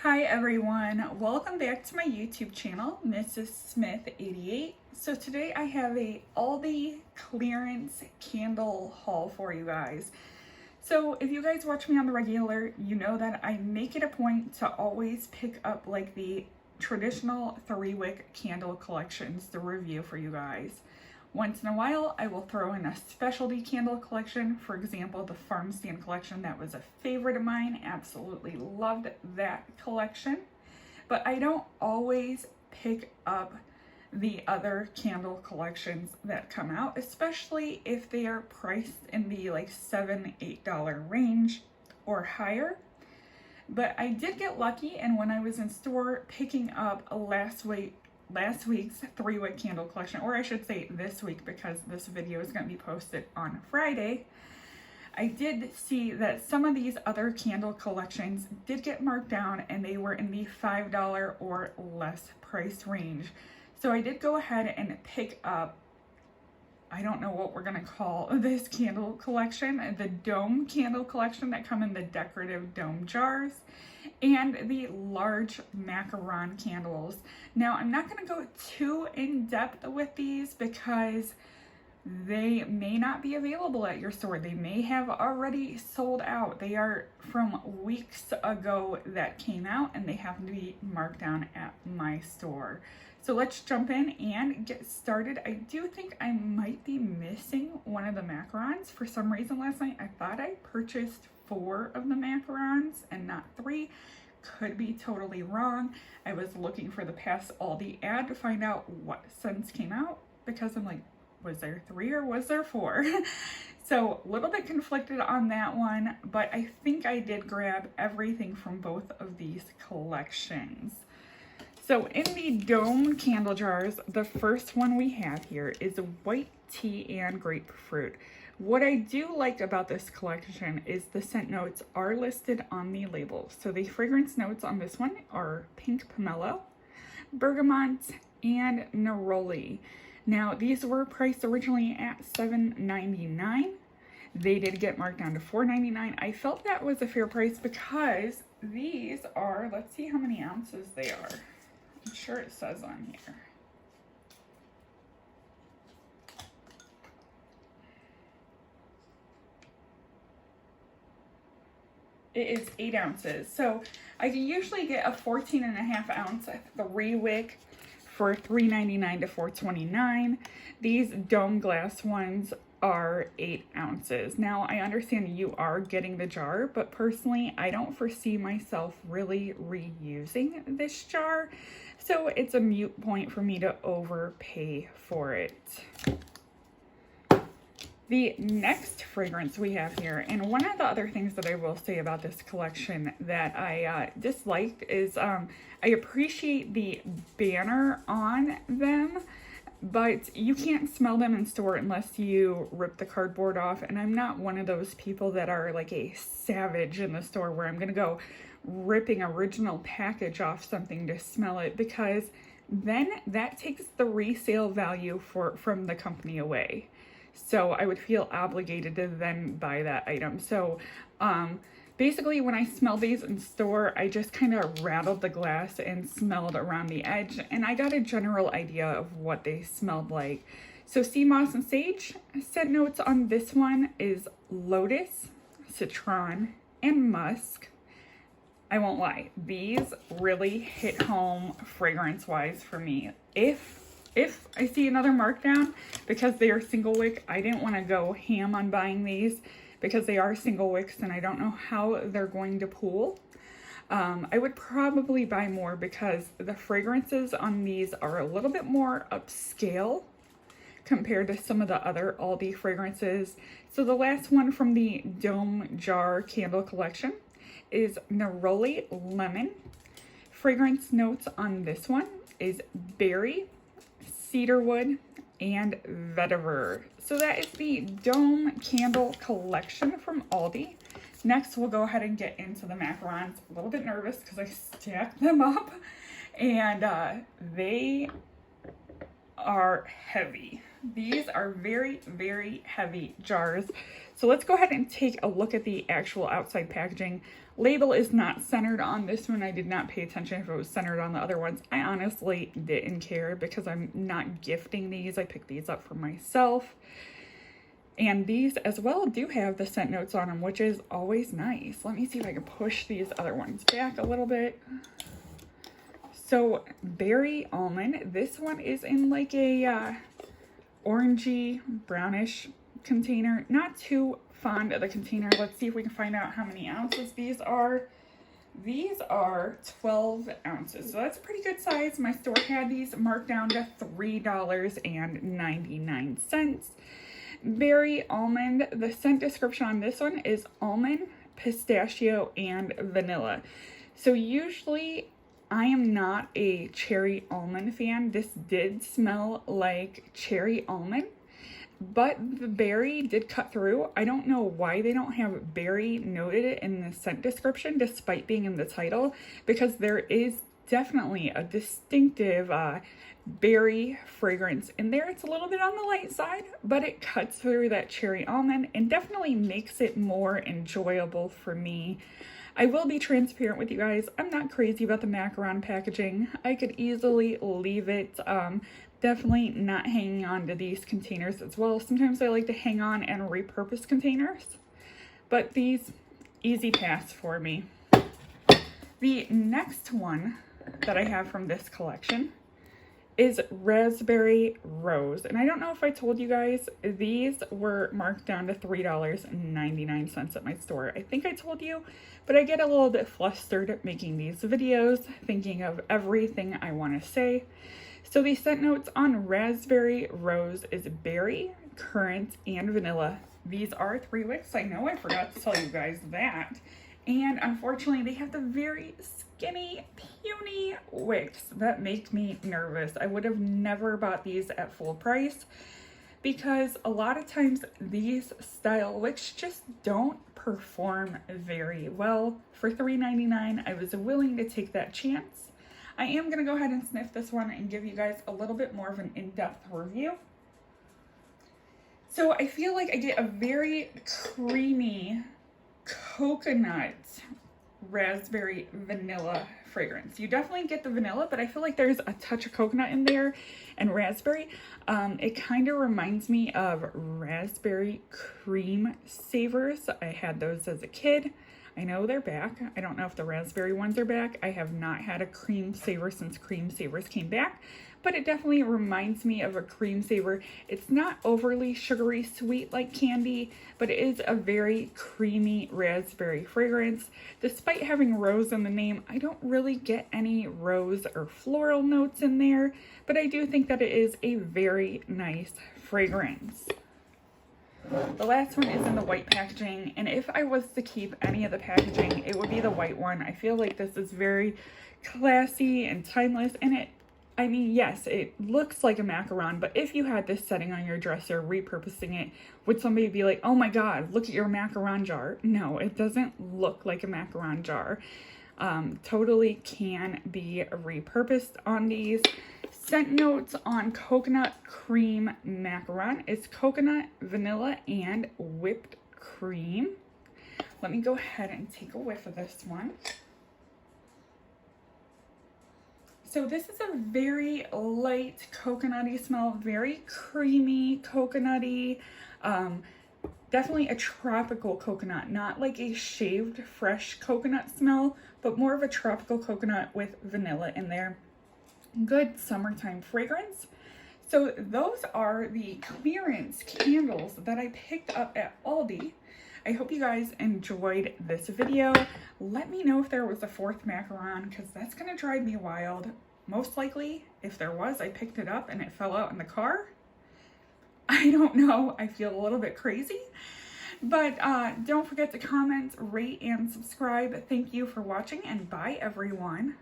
Hi everyone, welcome back to my YouTube channel, Mrs. Smith 88. So today I have a Aldi clearance candle haul for you guys. So if you guys watch me on the regular, you know that I make it a point to always pick up like the traditional 3-wick candle collections to review for you guys. Once in a while, I will throw in a specialty candle collection. For example, the farm stand collection, that was a favorite of mine. Absolutely loved that collection. But I don't always pick up the other candle collections that come out, especially if they are priced in the like $7, $8 range or higher. But I did get lucky, and when I was in store picking up last week's 3-wick candle collection, or I should say this week because this video is going to be posted on Friday, I did see that some of these other candle collections did get marked down and they were in the $5 or less price range. So I did go ahead and pick up, I don't know what we're going to call this candle collection, the dome candle collection that come in the decorative dome jars, and the large Macaron candles. Now, I'm not going to go too in depth with these because they may not be available at your store. They may have already sold out. They are from weeks ago that came out and they happen to be marked down at my store. So let's jump in and get started. I do think I might be missing one of the macarons. For some reason last night I thought I purchased 4 of the macarons and not 3. Could be totally wrong. I was looking for the past Aldi ad to find out what scents came out because I'm like, was there 3 or was there 4? So a little bit conflicted on that one, but I think I did grab everything from both of these collections. So in the dome candle jars, the first one we have here is white tea and grapefruit. What I do like about this collection is the scent notes are listed on the label. So the fragrance notes on this one are pink pomelo, bergamot, and neroli. Now these were priced originally at $7.99. They did get marked down to $4.99. I felt that was a fair price because these are, let's see how many ounces they are. I'm sure it says on here. It is 8 ounces. So I can usually get a 14.5 ounce 3-wick for $3.99 to $4.29. These dome glass ones are 8 ounces. Now I understand you are getting the jar, but personally I don't foresee myself really reusing this jar. So it's a moot point for me to overpay for it. The next fragrance we have here, and one of the other things that I will say about this collection that I disliked is I appreciate the banner on them, but you can't smell them in store unless you rip the cardboard off, and I'm not one of those people that are like a savage in the store where I'm going to go ripping original package off something to smell it, because then that takes the resale value from the company away. So I would feel obligated to then buy that item. So basically when I smelled these in store, I just kind of rattled the glass and smelled around the edge, and I got a general idea of what they smelled like. So sea moss and sage. Scent notes on this one is lotus, citron, and musk. I won't lie, these really hit home fragrance wise for me. If I see another markdown, because they are single wick, I didn't want to go ham on buying these because they are single wicks and I don't know how they're going to pool. I would probably buy more because the fragrances on these are a little bit more upscale compared to some of the other Aldi fragrances. So the last one from the dome jar candle collection is Neroli Lemon. Fragrance notes on this one is berry, cedarwood, and vetiver. So that is the dome candle collection from Aldi. Next, we'll go ahead and get into the macarons. A little bit nervous because I stacked them up and they are heavy. These are very, very heavy jars. So let's go ahead and take a look at the actual outside packaging. Label is not centered on this one. I did not pay attention if it was centered on the other ones. I honestly didn't care because I'm not gifting these. I picked these up for myself. And these as well do have the scent notes on them, which is always nice. Let me see if I can push these other ones back a little bit. So berry almond, this one is in like a orangey brownish container. Not too fond of the container. Let's see if we can find out how many ounces these are. These are 12 ounces, so that's a pretty good size. My store had these marked down to $3.99. Berry almond, the scent description on this one is almond, pistachio, and vanilla. So usually I am not a cherry almond fan. This did smell like cherry almond, but the berry did cut through. I don't know why they don't have berry noted in the scent description despite being in the title, because there is definitely a distinctive berry fragrance in there. It's a little bit on the light side, but it cuts through that cherry almond and definitely makes it more enjoyable for me. I will be transparent with you guys. I'm not crazy about the Macaron packaging. I could easily leave it. Definitely not hanging on to these containers as well. Sometimes I like to hang on and repurpose containers, but these, easy pass for me. The next one that I have from this collection is raspberry rose. And I don't know if I told you guys, these were marked down to $3.99 at my store. I think I told you, but I get a little bit flustered making these videos, thinking of everything I want to say. So the scent notes on raspberry rose is berry, currant, and vanilla. These are 3 wicks. I know I forgot to tell you guys that. And unfortunately, they have the very skinny, puny wicks that make me nervous. I would have never bought these at full price because a lot of times these style wicks just don't perform very well. For $3.99, I was willing to take that chance. I am going to go ahead and sniff this one and give you guys a little bit more of an in-depth review. So I feel like I get a very creamy coconut raspberry vanilla fragrance. You definitely get the vanilla, but I feel like there's a touch of coconut in there and raspberry. It kind of reminds me of raspberry cream savers. I had those as a kid. I know they're back. I don't know if the raspberry ones are back. I have not had a cream saver since cream savers came back, but it definitely reminds me of a cream saver. It's not overly sugary sweet like candy, but it is a very creamy raspberry fragrance. Despite having rose in the name, I don't really get any rose or floral notes in there, but I do think that it is a very nice fragrance. The last one is in the white packaging, and if I was to keep any of the packaging, it would be the white one. I feel like this is very classy and timeless, and I mean, yes, it looks like a macaron, but if you had this setting on your dresser, repurposing it, would somebody be like, oh my God, look at your macaron jar? No, it doesn't look like a macaron jar. Totally can be repurposed on these. Scent notes on coconut cream macaron is coconut, vanilla, and whipped cream. Let me go ahead and take a whiff of this one. So this is a very light coconutty smell, very creamy coconutty, definitely a tropical coconut, not like a shaved fresh coconut smell, but more of a tropical coconut with vanilla in there. Good summertime fragrance. So those are the clearance candles that I picked up at Aldi. I hope you guys enjoyed this video. Let me know if there was a 4th macaron, because that's going to drive me wild. Most likely, if there was, I picked it up and it fell out in the car. I don't know. I feel a little bit crazy. But don't forget to comment, rate, and subscribe. Thank you for watching, and bye, everyone.